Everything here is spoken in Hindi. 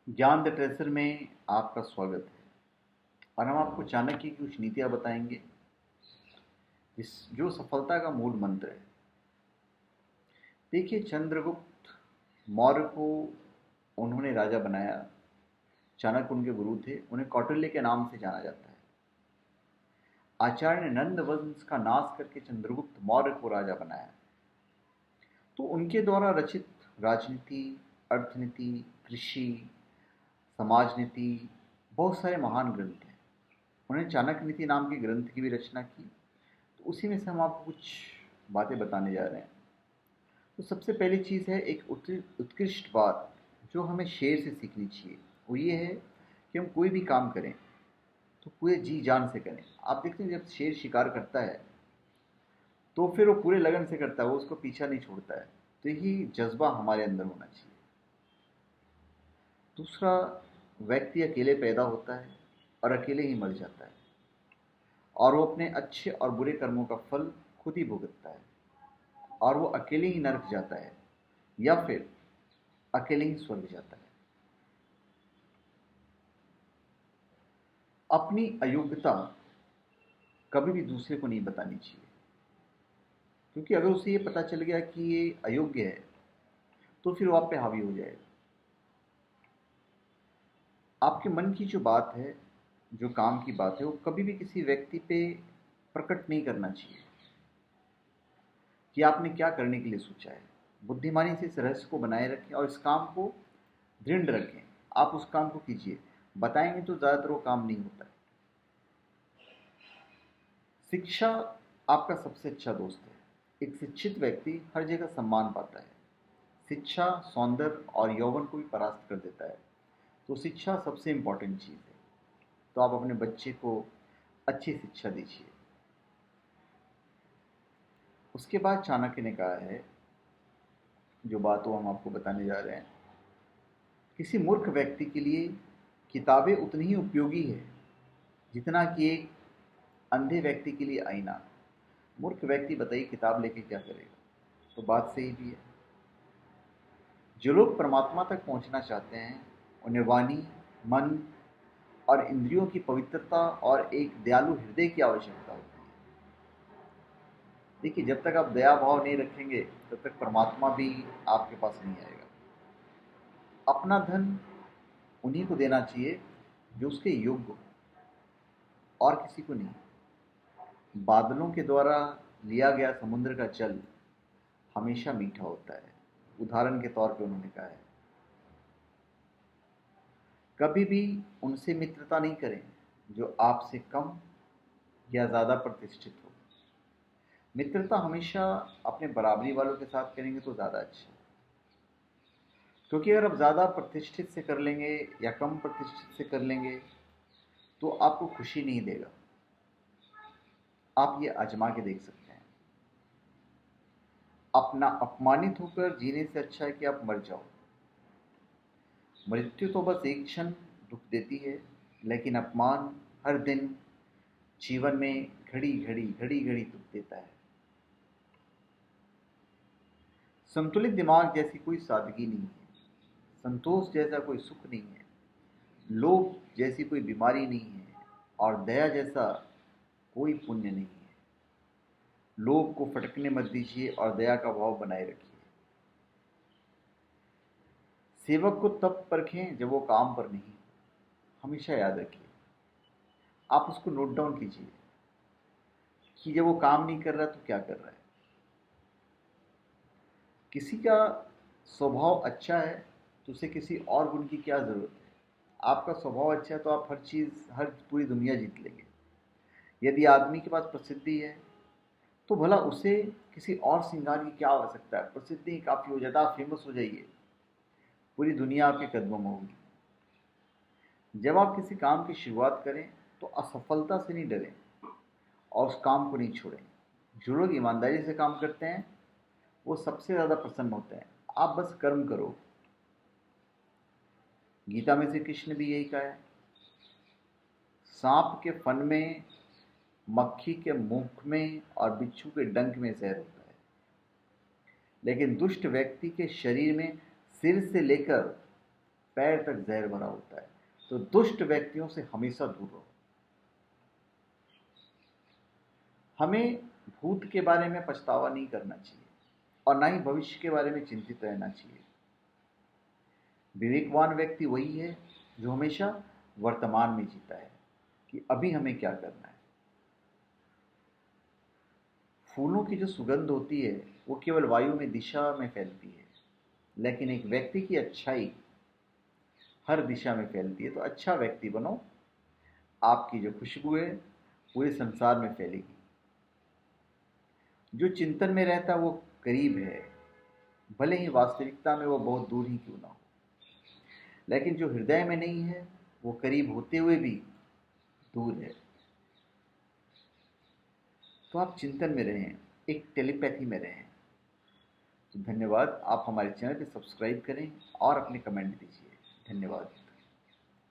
ज्ञान द ट्रेजर में आपका स्वागत है। और हम आपको चाणक्य की कुछ नीतियां बताएंगे जो सफलता का मूल मंत्र है। देखिए, चंद्रगुप्त मौर्य को उन्होंने राजा बनाया। चाणक्य उनके गुरु थे, उन्हें कौटिल्य के नाम से जाना जाता है। आचार्य ने नंद वंश का नाश करके चंद्रगुप्त मौर्य को राजा बनाया। तो उनके द्वारा रचित राजनीति, अर्थनीति, कृषि, समाज नीति, बहुत सारे महान ग्रंथ हैं। उन्होंने चाणक्य नीति नाम के ग्रंथ की भी रचना की। तो उसी में से हम आपको कुछ बातें बताने जा रहे हैं। तो सबसे पहली चीज़ है, एक उत्कृष्ट बात जो हमें शेर से सीखनी चाहिए, वो ये है कि हम कोई भी काम करें तो पूरे जी जान से करें। आप देखते हैं, जब शेर शिकार करता है तो फिर वो पूरे लगन से करता है, वो उसको पीछा नहीं छोड़ता है। तो यही जज्बा हमारे अंदर होना चाहिए। दूसरा, व्यक्ति अकेले पैदा होता है और अकेले ही मर जाता है, और वो अपने अच्छे और बुरे कर्मों का फल खुद ही भुगतता है। और वो अकेले ही नरक जाता है या फिर अकेले ही स्वर्ग जाता है। अपनी अयोग्यता कभी भी दूसरे को नहीं बतानी चाहिए, क्योंकि अगर उसे ये पता चल गया कि ये अयोग्य है तो फिर वो आप पे हावी हो जाएगा। आपके मन की जो बात है, जो काम की बात है, वो कभी भी किसी व्यक्ति पे प्रकट नहीं करना चाहिए कि आपने क्या करने के लिए सोचा है। बुद्धिमानी से इस रहस्य को बनाए रखें और इस काम को दृढ़ रखें। आप उस काम को कीजिए, बताएंगे तो ज़्यादातर वो काम नहीं होता है। शिक्षा आपका सबसे अच्छा दोस्त है। एक शिक्षित व्यक्ति हर जगह सम्मान पाता है। शिक्षा सौंदर्य और यौवन को भी परास्त कर देता है। तो शिक्षा सबसे इम्पॉर्टेंट चीज़ है। तो आप अपने बच्चे को अच्छी शिक्षा दीजिए। उसके बाद चाणक्य ने कहा है, जो बात वो हम आपको बताने जा रहे हैं, किसी मूर्ख व्यक्ति के लिए किताबें उतनी ही उपयोगी है जितना कि एक अंधे व्यक्ति के लिए आईना। मूर्ख व्यक्ति बताइए किताब लेके क्या करेगा। तो बात सही भी है। जो लोग परमात्मा तक पहुंचना चाहते हैं उन्हें वाणी, मन और इंद्रियों की पवित्रता और एक दयालु हृदय की आवश्यकता होती है। देखिए, जब तक आप दया भाव नहीं रखेंगे तब तक परमात्मा भी आपके पास नहीं आएगा। अपना धन उन्हीं को देना चाहिए जो उसके योग्य हो, और किसी को नहीं। बादलों के द्वारा लिया गया समुद्र का जल हमेशा मीठा होता है। उदाहरण के तौर पे उन्होंने कहा है, कभी भी उनसे मित्रता नहीं करें जो आपसे कम या ज़्यादा प्रतिष्ठित हो। मित्रता हमेशा अपने बराबरी वालों के साथ करेंगे तो ज़्यादा अच्छा है। क्योंकि अगर आप ज़्यादा प्रतिष्ठित से कर लेंगे या कम प्रतिष्ठित से कर लेंगे तो आपको खुशी नहीं देगा। आप ये आजमा के देख सकते हैं। अपना अपमानित होकर जीने से अच्छा है कि आप मर जाओ। मृत्यु तो बस एक क्षण दुख देती है, लेकिन अपमान हर दिन जीवन में घड़ी घड़ी दुख देता है। संतुलित दिमाग जैसी कोई सादगी नहीं है। संतोष जैसा कोई सुख नहीं है। लोभ जैसी कोई बीमारी नहीं है। और दया जैसा कोई पुण्य नहीं है। लोभ को फटकने मत दीजिए और दया का भाव बनाए रखिए। सेवक को तब परखें जब वो काम पर नहीं। हमेशा याद रखिए। आप उसको नोट डाउन कीजिए कि जब वो काम नहीं कर रहा तो क्या कर रहा है। किसी का स्वभाव अच्छा है तो उसे किसी और गुण की क्या ज़रूरत है। आपका स्वभाव अच्छा है तो आप हर चीज़, हर पूरी दुनिया जीत लेंगे। यदि आदमी के पास प्रसिद्धि है तो भला उसे किसी और श्रृंगार की क्या आवश्यकता है। प्रसिद्धि काफ़ी हो जाता है, आप फेमस हो जाइए, पूरी दुनिया आपके कदमों में होगी। जब आप किसी काम की शुरुआत करें तो असफलता से नहीं डरें और उस काम को नहीं छोड़ें। जो लोग ईमानदारी से काम करते हैं वो सबसे ज़्यादा प्रसन्न होते हैं। आप बस कर्म करो। गीता में श्री कृष्ण भी यही कहा है, सांप के फन में, मक्खी के मुख में और बिच्छू के डंक में जहर होता है, लेकिन दुष्ट व्यक्ति के शरीर में सिर से लेकर पैर तक जहर भरा होता है। तो दुष्ट व्यक्तियों से हमेशा दूर रहो। हमें भूत के बारे में पछतावा नहीं करना चाहिए और ना ही भविष्य के बारे में चिंतित रहना चाहिए। विवेकवान व्यक्ति वही है जो हमेशा वर्तमान में जीता है कि अभी हमें क्या करना है। फूलों की जो सुगंध होती है वो केवल वायु में दिशा में फैलती है, लेकिन एक व्यक्ति की अच्छाई हर दिशा में फैलती है। तो अच्छा व्यक्ति बनो, आपकी जो खुशबू है पूरे संसार में फैलेगी। जो चिंतन में रहता है वो करीब है, भले ही वास्तविकता में वो बहुत दूर ही क्यों ना हो। लेकिन जो हृदय में नहीं है वो करीब होते हुए भी दूर है। तो आप चिंतन में रहें, एक टेलीपैथी में रहें। तो धन्यवाद। आप हमारे चैनल पे सब्सक्राइब करें और अपने कमेंट दीजिए।